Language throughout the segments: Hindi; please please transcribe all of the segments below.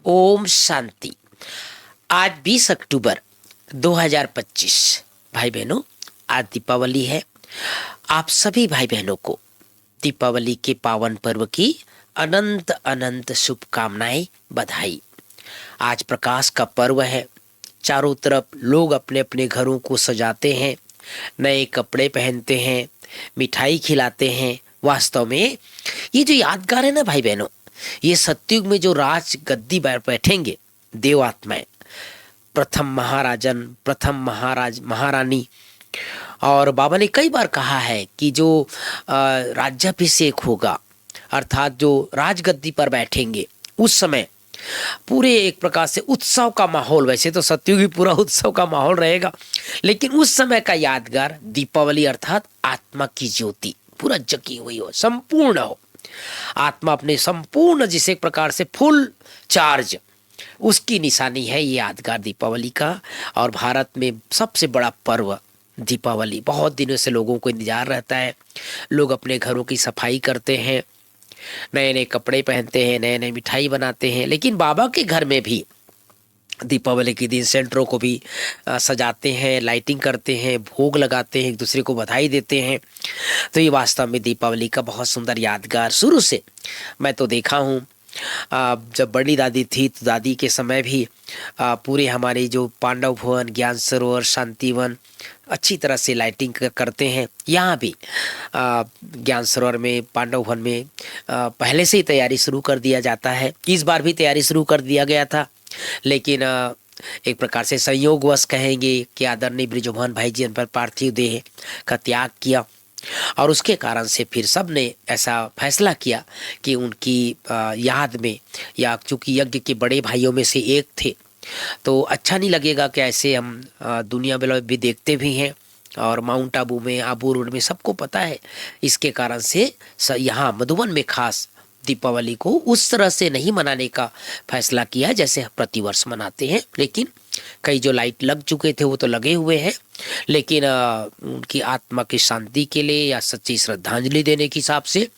ओम शांति। आज 20 अक्टूबर 2025। भाई बहनों, आज दीपावली है। आप सभी भाई बहनों को दीपावली के पावन पर्व की अनंत अनंत शुभकामनाएं, बधाई। आज प्रकाश का पर्व है। चारों तरफ लोग अपने अपने घरों को सजाते हैं, नए कपड़े पहनते हैं, मिठाई खिलाते हैं। वास्तव में ये जो यादगार है ना भाई बहनों, ये सतयुग में जो राज गद्दी पर बैठेंगे देव आत्माएं, प्रथम महाराजन, प्रथम महाराज, महारानी। और बाबा ने कई बार कहा है कि जो राज्याभिषेक होगा, अर्थात जो राजगद्दी पर बैठेंगे, उस समय पूरे एक प्रकार से उत्सव का माहौल, वैसे तो सतयुग ही पूरा उत्सव का माहौल रहेगा, लेकिन उस समय का यादगार दीपावली अर्थात आत्मा की ज्योति पूरा जगी हुई हो, संपूर्ण हो। आत्मा अपने संपूर्ण जिस एक प्रकार से फुल चार्ज, उसकी निशानी है ये यादगार दीपावली का। और भारत में सबसे बड़ा पर्व दीपावली, बहुत दिनों से लोगों को इंतजार रहता है। लोग अपने घरों की सफाई करते हैं, नए नए कपड़े पहनते हैं, नए नए मिठाई बनाते हैं। लेकिन बाबा के घर में भी दीपावली के दिन सेंटरों को भी सजाते हैं, लाइटिंग करते हैं, भोग लगाते हैं, एक दूसरे को बधाई देते हैं। तो ये वास्तव में दीपावली का बहुत सुंदर यादगार शुरू से मैं तो देखा हूँ। जब बड़ी दादी थी तो दादी के समय भी पूरे हमारे जो पांडव भवन, ज्ञान सरोवर, शांतिवन अच्छी तरह से लाइटिंग करते हैं। यहाँ भी ज्ञान सरोवर में, पांडव भवन में पहले से ही तैयारी शुरू कर दिया जाता है। इस बार भी तैयारी शुरू कर दिया गया था, लेकिन एक प्रकार से संयोगवश कहेंगे कि आदरणीय ब्रिजमोहन भाई जी पर पार्थिव देह का त्याग किया, और उसके कारण से फिर सब ने ऐसा फैसला किया कि उनकी याद में, या चूंकि यज्ञ के बड़े भाइयों में से एक थे, तो अच्छा नहीं लगेगा कि ऐसे हम दुनिया में भी देखते भी हैं, और माउंट आबू में, आबू रोड में सबको पता है। इसके कारण से यहाँ मधुबन में खास दीपावली को उस तरह से नहीं मनाने का फैसला किया जैसे प्रतिवर्ष मनाते हैं। लेकिन कई जो लाइट लग चुके थे वो तो लगे हुए हैं, लेकिन उनकी आत्मा की शांति के लिए या सच्ची श्रद्धांजलि देने के हिसाब से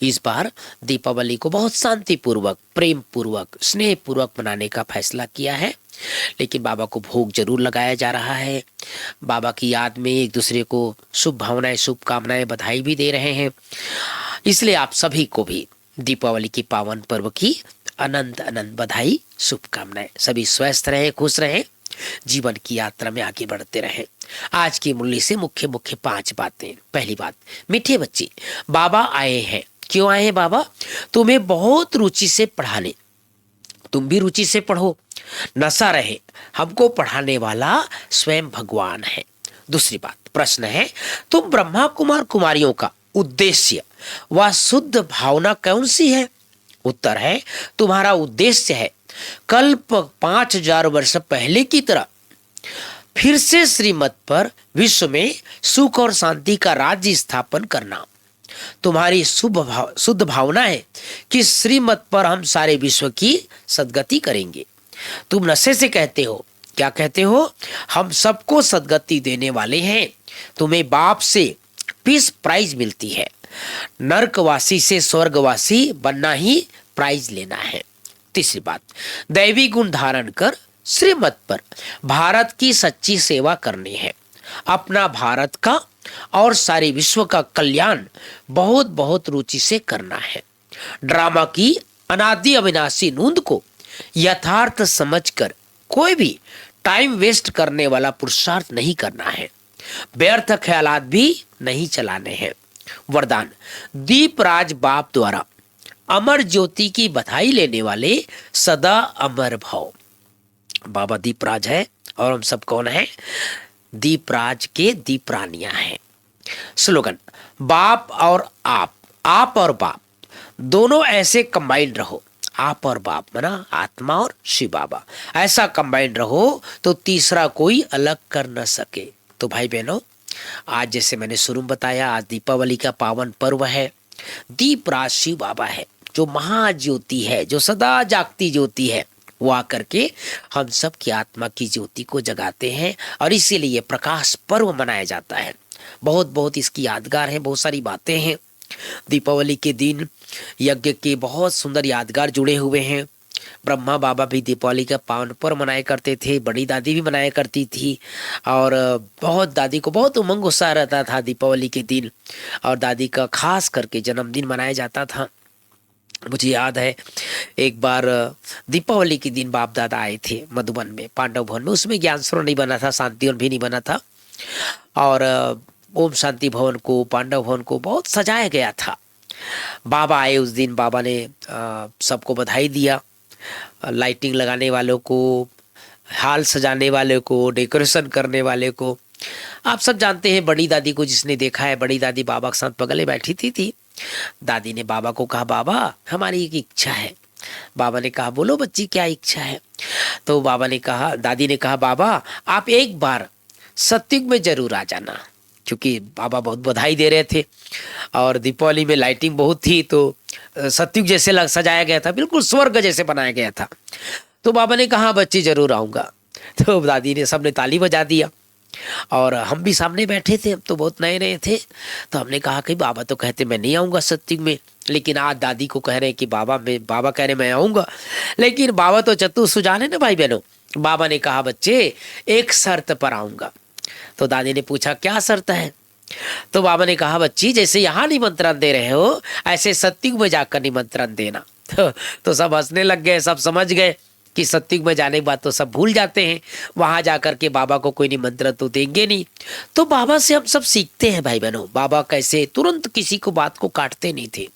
इस बार दीपावली को बहुत शांतिपूर्वक, प्रेम पूर्वक, स्नेह पूर्वक मनाने का फैसला किया है। लेकिन बाबा को भोग जरूर लगाया जा रहा है। बाबा की याद में एक दूसरे को शुभ भावनाएं, शुभकामनाएं, बधाई भी दे रहे हैं। इसलिए आप सभी को भी दीपावली की पावन पर्व की अनंत अनंत बधाई, शुभकामनाएं। सभी स्वस्थ रहे, खुश रहे, जीवन की यात्रा में आगे बढ़ते रहें। आज की मुरली से मुख्य मुख्य 5 बातें। पहली बात, मीठे बच्चे, बाबा आए हैं। क्यों आए हैं बाबा? तुम्हें बहुत रुचि से पढ़ाने। तुम भी रुचि से पढ़ो, नशा रहे। हमको पढ़ाने वाला स्वयं भगवान है। दूसरी बात, प्रश्न है, तुम ब्रह्मा कुमार कुमारियों का उद्देश्य व शुद्ध भावना कौन सी है? उत्तर है, तुम्हारा उद्देश्य है कल्प 5000 वर्ष पहले की तरह फिर से श्रीमत पर विश्व में सुख और शांति का राज्य स्थापन करना। तुम्हारी शुद्ध भावना है कि श्रीमत पर हम सारे विश्व की सद्गति करेंगे। तुम नशे से कहते हो, क्या कहते हो? हम सबको सद्गति देने वाले हैं। तुम्हें बाप से पीस प्राइज मिलती है, नरकवासी से स्वर्गवासी बनना ही प्राइज लेना है। तीसरी बात, दैवी गुण धारण कर श्रीमत पर भारत की सच्ची सेवा करनी है। अपना भारत का और सारे विश्व का कल्याण बहुत बहुत रुचि से करना है। ड्रामा की अनादि अविनाशी नूंद को यथार्थ समझकर कोई भी टाइम वेस्ट करने वाला पुरुषार्थ नहीं करना है। व्यर्थ ख्यालात भी नहीं चलाने हैं। वरदान, दीपराज बाप द्वारा अमर ज्योति की बधाई लेने वाले सदा अमर भव। बाबा दीपराज है और हम सब कौन है? दीपराज के दीपरानियां हैं। स्लोगन, बाप और आप और बाप दोनों ऐसे कंबाइंड रहो। आप और बाप मना आत्मा और शिव बाबा, ऐसा कंबाइंड रहो तो तीसरा कोई अलग कर न सके। तो भाई बहनों, आज जैसे मैंने शुरू में बताया, आज दीपावली का पावन पर्व है। दीपराज शिव बाबा है, जो महाज्योति है, जो सदा जागती ज्योति है। वो आकर के हम सब की आत्मा की ज्योति को जगाते हैं, और इसीलिए ये प्रकाश पर्व मनाया जाता है। बहुत बहुत इसकी यादगार है, बहुत सारी बातें हैं। दीपावली के दिन यज्ञ के बहुत सुंदर यादगार जुड़े हुए हैं। ब्रह्मा बाबा भी दीपावली का पावन पर्व मनाया करते थे, बड़ी दादी भी मनाया करती थी। और बहुत दादी को बहुत उमंग उत्साह रहता था दीपावली के दिन, और दादी का खास करके जन्मदिन मनाया जाता था। मुझे याद है एक बार दीपावली के दिन बाप दादा आए थे मधुबन में, पांडव भवन में। उसमें ज्ञान सरोवर नहीं बना था, शांतिवन भी नहीं बना था, और ओम शांति भवन को, पांडव भवन को बहुत सजाया गया था। बाबा आए उस दिन, बाबा ने सबको बधाई दिया, लाइटिंग लगाने वालों को, हाल सजाने वाले को, डेकोरेशन करने वाले को। आप सब जानते हैं बड़ी दादी को, जिसने देखा है, बड़ी दादी बाबा के साथ बगल में बैठी थी। दादी ने बाबा को कहा, बाबा हमारी एक इच्छा है। बाबा ने कहा, बोलो बच्ची क्या इच्छा है। तो बाबा ने कहा, दादी ने कहा, बाबा आप एक बार सत्युग में जरूर आ जाना, क्योंकि बाबा बहुत बधाई दे रहे थे और दीपावली में लाइटिंग बहुत थी, तो सत्युग जैसे सजाया गया था, बिल्कुल स्वर्ग जैसे बनाया गया था। तो बाबा ने कहा, बच्ची जरूर आऊँगा। तो दादी ने, सबने ताली बजा दिया, और हम भी सामने बैठे थे, हम तो बहुत नए नए थे। तो हमने कहा कि बाबा तो कहते मैं नहीं आऊँगा सत्युग में, लेकिन आज दादी को कह रहे हैं कि बाबा कह रहे मैं आऊँगा। लेकिन बाबा तो चतुर सुजान है ना भाई बहनों। बाबा ने कहा, बच्चे एक शर्त पर आऊँगा। तो दादी ने पूछा, क्या शर्त है। तो बाबा ने कहा, बच्ची जैसे यहाँ निमंत्रण दे रहे हो, ऐसे सत्युग में जाकर निमंत्रण देना। तो सब हंसने लग गए, सब समझ गए कि सत्युग में जाने के बाद तो सब भूल जाते हैं, वहां जाकर के बाबा को कोई निमंत्रण तो देंगे नहीं। तो बाबा से हम सब सीखते हैं भाई बहनों, बाबा कैसे तुरंत किसी को बात को काटते नहीं थे।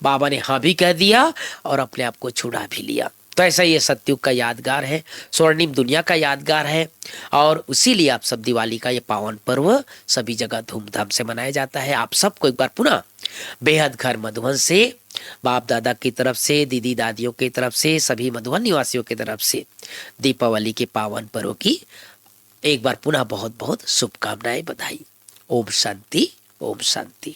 बाबा ने हाँ भी कह दिया और अपने आप को छुड़ा भी लिया। तो ऐसा ये सत्युग का यादगार है, स्वर्णिम दुनिया का यादगार है, और इसीलिए आप सब दिवाली का ये पावन पर्व सभी जगह धूमधाम से मनाया जाता है। आप सबको एक बार पुनः बेहद घर मधुबन से, बाप दादा की तरफ से, दीदी दादियों की तरफ से, सभी मधुबन निवासियों की तरफ से दीपावली के पावन पर्व की एक बार पुनः बहुत बहुत शुभकामनाएं, बधाई। ओम शांति, ओम शांति।